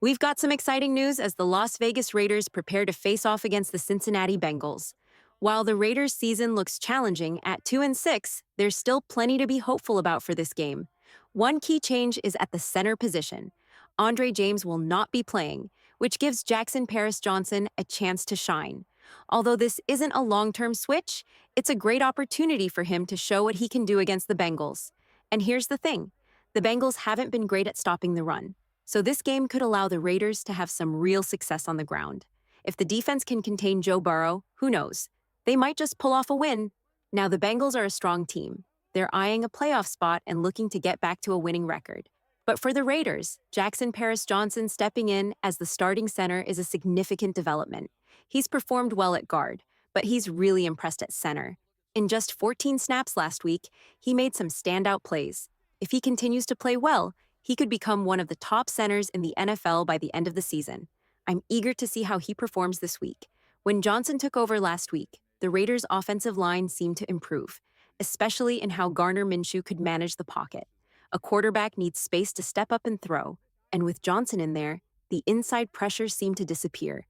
We've got some exciting news as the Las Vegas Raiders prepare to face off against the Cincinnati Bengals. While the Raiders' season looks challenging at 2-6, there's still plenty to be hopeful about for this game. One key change is at the center position. Andre James will not be playing, which gives Jackson Paris Johnson a chance to shine. Although this isn't a long-term switch, it's a great opportunity for him to show what he can do against the Bengals. And here's the thing, the Bengals haven't been great at stopping the run. So this game could allow the Raiders to have some real success on the ground. If the defense can contain Joe Burrow, who knows? They might just pull off a win. Now, the Bengals are a strong team. They're eyeing a playoff spot and looking to get back to a winning record. But for the Raiders, Jackson Paris Johnson stepping in as the starting center is a significant development. He's performed well at guard, but he's really impressed at center. In just 14 snaps last week, he made some standout plays. If he continues to play well, he could become one of the top centers in the NFL by the end of the season. I'm eager to see how he performs this week. When Johnson took over last week, the Raiders' offensive line seemed to improve, especially in how Gardner Minshew could manage the pocket. A quarterback needs space to step up and throw, and with Johnson in there, the inside pressure seemed to disappear.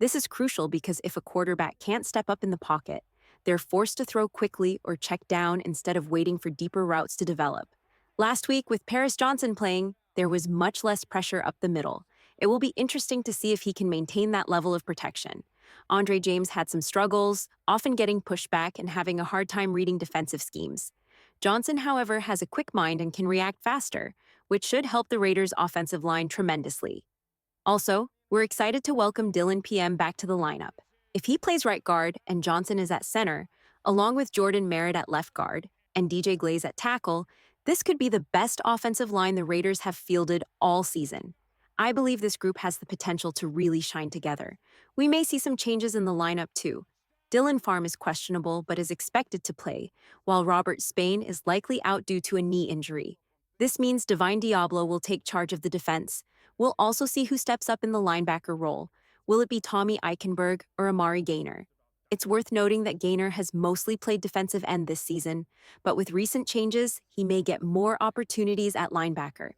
This is crucial because if a quarterback can't step up in the pocket, they're forced to throw quickly or check down instead of waiting for deeper routes to develop. Last week, with Paris Johnson playing, there was much less pressure up the middle. It will be interesting to see if he can maintain that level of protection. Andre James had some struggles, often getting pushed back and having a hard time reading defensive schemes. Johnson, however, has a quick mind and can react faster, which should help the Raiders' offensive line tremendously. Also, we're excited to welcome Dylan PM back to the lineup. If he plays right guard and Johnson is at center, along with Jordan Merritt at left guard and DJ Glaze at tackle, this could be the best offensive line the Raiders have fielded all season. I believe this group has the potential to really shine together. We may see some changes in the lineup too. Dylan Farm is questionable but is expected to play, while Robert Spain is likely out due to a knee injury. This means Divine Diablo will take charge of the defense. We'll also see who steps up in the linebacker role. Will it be Tommy Eichenberg or Amari Gaynor? It's worth noting that Gaynor has mostly played defensive end this season, but with recent changes, he may get more opportunities at linebacker.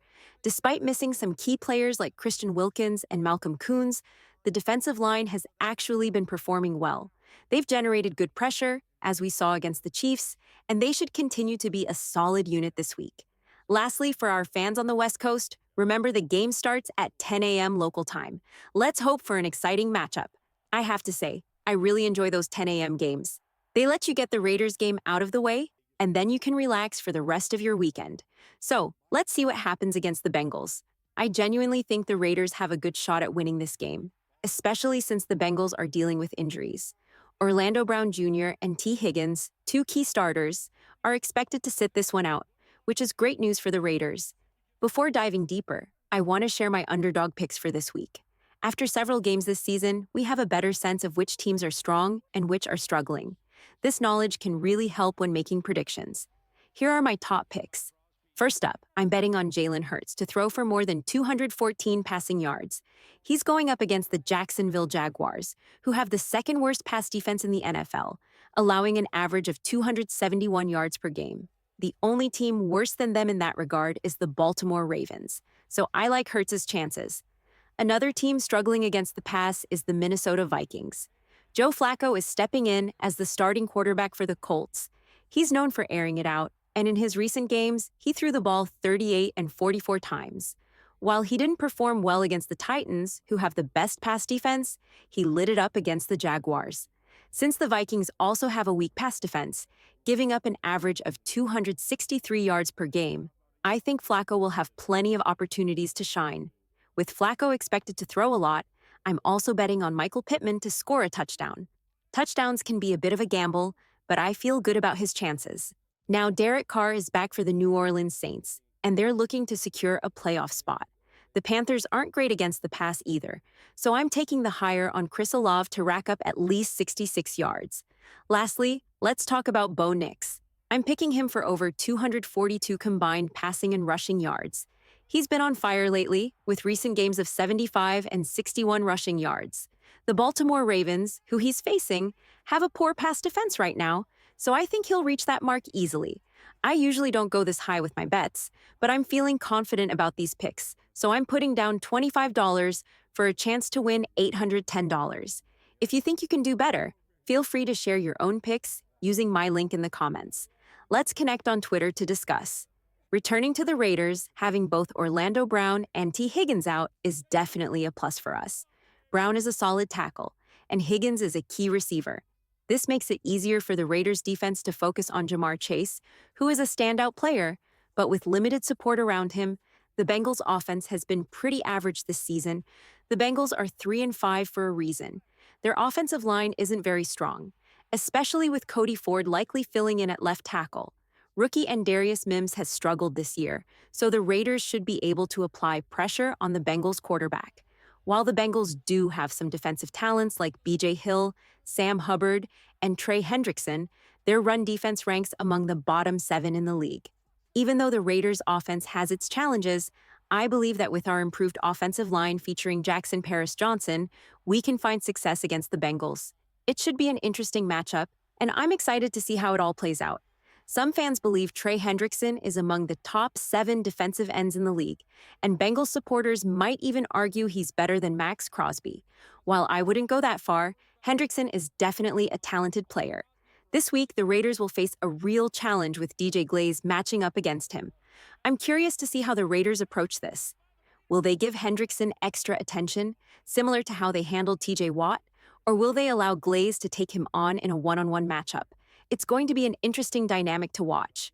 Despite missing some key players like Christian Wilkins and Malcolm Koonce, the defensive line has actually been performing well. They've generated good pressure, as we saw against the Chiefs, and they should continue to be a solid unit this week. Lastly, for our fans on the West Coast, remember the game starts at 10 a.m. local time. Let's hope for an exciting matchup. I have to say, I really enjoy those 10 a.m. games. They let you get the Raiders game out of the way, and then you can relax for the rest of your weekend. So, let's see what happens against the Bengals. I genuinely think the Raiders have a good shot at winning this game, especially since the Bengals are dealing with injuries. Orlando Brown Jr. and T. Higgins, two key starters, are expected to sit this one out, which is great news for the Raiders. Before diving deeper, I want to share my underdog picks for this week. After several games this season, we have a better sense of which teams are strong and which are struggling. This knowledge can really help when making predictions. Here are my top picks. First up, I'm betting on Jalen Hurts to throw for more than 214 passing yards. He's going up against the Jacksonville Jaguars, who have the second worst pass defense in the NFL, allowing an average of 271 yards per game. The only team worse than them in that regard is the Baltimore Ravens, so I like Hurts' chances. Another team struggling against the pass is the Minnesota Vikings. Joe Flacco is stepping in as the starting quarterback for the Colts. He's known for airing it out, and in his recent games, he threw the ball 38 and 44 times. While he didn't perform well against the Titans, who have the best pass defense, he lit it up against the Jaguars. Since the Vikings also have a weak pass defense, giving up an average of 263 yards per game, I think Flacco will have plenty of opportunities to shine. With Flacco expected to throw a lot, I'm also betting on Michael Pittman to score a touchdown. Touchdowns can be a bit of a gamble, but I feel good about his chances. Now Derek Carr is back for the New Orleans Saints, and they're looking to secure a playoff spot. The Panthers aren't great against the pass either, so I'm taking the higher on Chris Olave to rack up at least 66 yards. Lastly, let's talk about Bo Nix. I'm picking him for over 242 combined passing and rushing yards. He's been on fire lately, with recent games of 75 and 61 rushing yards. The Baltimore Ravens, who he's facing, have a poor pass defense right now, so I think he'll reach that mark easily. I usually don't go this high with my bets, but I'm feeling confident about these picks, so I'm putting down $25 for a chance to win $810. If you think you can do better, feel free to share your own picks using my link in the comments. Let's connect on Twitter to discuss. Returning to the Raiders, having both Orlando Brown and T. Higgins out is definitely a plus for us. Brown is a solid tackle, and Higgins is a key receiver. This makes it easier for the Raiders' defense to focus on Jamar Chase, who is a standout player, but with limited support around him, the Bengals' offense has been pretty average this season. The Bengals are 3-5 for a reason. Their offensive line isn't very strong, especially with Cody Ford likely filling in at left tackle. Rookie Darius Mims has struggled this year, so the Raiders should be able to apply pressure on the Bengals quarterback. While the Bengals do have some defensive talents like B.J. Hill, Sam Hubbard, and Trey Hendrickson, their run defense ranks among the bottom 7 in the league. Even though the Raiders' offense has its challenges, I believe that with our improved offensive line featuring Jackson Paris-Johnson, we can find success against the Bengals. It should be an interesting matchup, and I'm excited to see how it all plays out. Some fans believe Trey Hendrickson is among the top 7 defensive ends in the league, and Bengals supporters might even argue he's better than Max Crosby. While I wouldn't go that far, Hendrickson is definitely a talented player. This week, the Raiders will face a real challenge with DJ Glaze matching up against him. I'm curious to see how the Raiders approach this. Will they give Hendrickson extra attention, similar to how they handled TJ Watt, or will they allow Glaze to take him on in a one-on-one matchup? It's going to be an interesting dynamic to watch.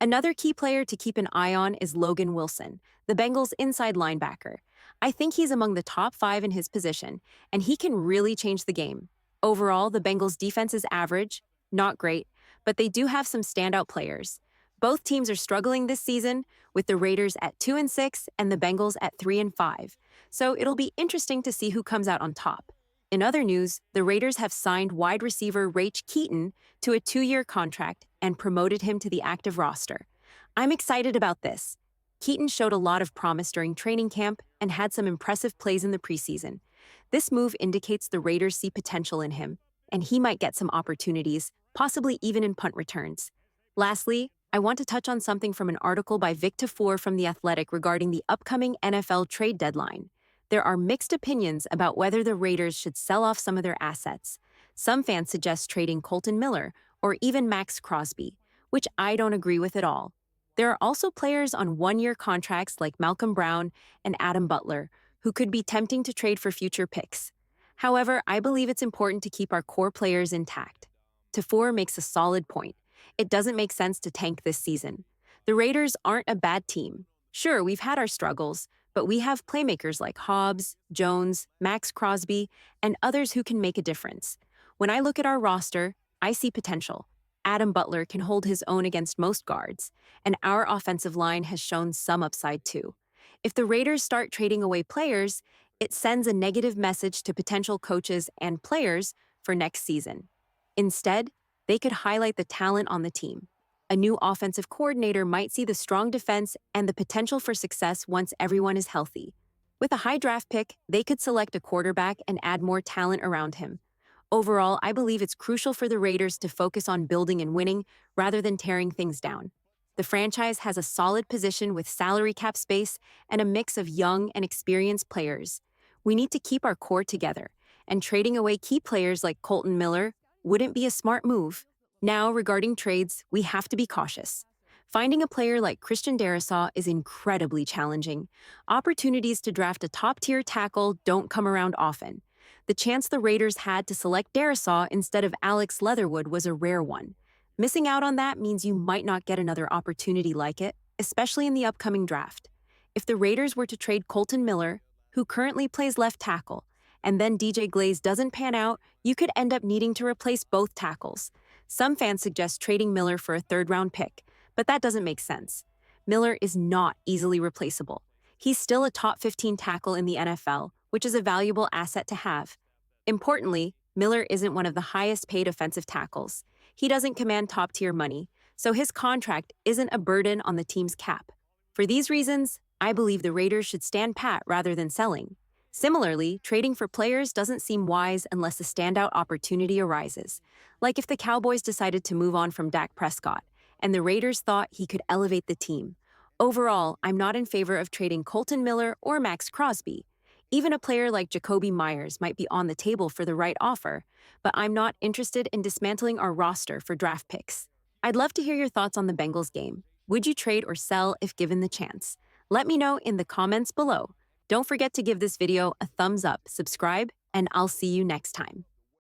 Another key player to keep an eye on is Logan Wilson, the Bengals' inside linebacker. I think he's among the top 5 in his position, and he can really change the game. Overall, the Bengals' defense is average, not great, but they do have some standout players. Both teams are struggling this season, with the Raiders at 2-6 and the Bengals at 3-5, so it'll be interesting to see who comes out on top. In other news, the Raiders have signed wide receiver Rach Keaton to a 2-year contract and promoted him to the active roster. I'm excited about this. Keaton showed a lot of promise during training camp and had some impressive plays in the preseason. This move indicates the Raiders see potential in him, and he might get some opportunities, possibly even in punt returns. Lastly, I want to touch on something from an article by Vic Tafur from The Athletic regarding the upcoming NFL trade deadline. There are mixed opinions about whether the Raiders should sell off some of their assets. Some fans suggest trading Colton Miller or even Max Crosby, which I don't agree with at all. There are also players on one-year contracts like Malcolm Brown and Adam Butler, who could be tempting to trade for future picks. However, I believe it's important to keep our core players intact. Tafur makes a solid point. It doesn't make sense to tank this season. The Raiders aren't a bad team. Sure, we've had our struggles, but we have playmakers like Hobbs, Jones, Max Crosby, and others who can make a difference. When I look at our roster, I see potential. Adam Butler can hold his own against most guards, and our offensive line has shown some upside too. If the Raiders start trading away players, it sends a negative message to potential coaches and players for next season. Instead, they could highlight the talent on the team. A new offensive coordinator might see the strong defense and the potential for success once everyone is healthy. With a high draft pick, they could select a quarterback and add more talent around him. Overall, I believe it's crucial for the Raiders to focus on building and winning rather than tearing things down. The franchise has a solid position with salary cap space and a mix of young and experienced players. We need to keep our core together, and trading away key players like Colton Miller wouldn't be a smart move. Now, regarding trades, we have to be cautious. Finding a player like Christian Darrisaw is incredibly challenging. Opportunities to draft a top-tier tackle don't come around often. The chance the Raiders had to select Darrisaw instead of Alex Leatherwood was a rare one. Missing out on that means you might not get another opportunity like it, especially in the upcoming draft. If the Raiders were to trade Colton Miller, who currently plays left tackle, and then DJ Glaze doesn't pan out, you could end up needing to replace both tackles. Some fans suggest trading Miller for a third-round pick, but that doesn't make sense. Miller is not easily replaceable. He's still a top 15 tackle in the NFL, which is a valuable asset to have. Importantly, Miller isn't one of the highest-paid offensive tackles. He doesn't command top-tier money, so his contract isn't a burden on the team's cap. For these reasons, I believe the Raiders should stand pat rather than selling. Similarly, trading for players doesn't seem wise unless a standout opportunity arises, like if the Cowboys decided to move on from Dak Prescott, and the Raiders thought he could elevate the team. Overall, I'm not in favor of trading Colton Miller or Max Crosby. Even a player like Jacoby Myers might be on the table for the right offer, but I'm not interested in dismantling our roster for draft picks. I'd love to hear your thoughts on the Bengals game. Would you trade or sell if given the chance? Let me know in the comments below. Don't forget to give this video a thumbs up, subscribe, and I'll see you next time.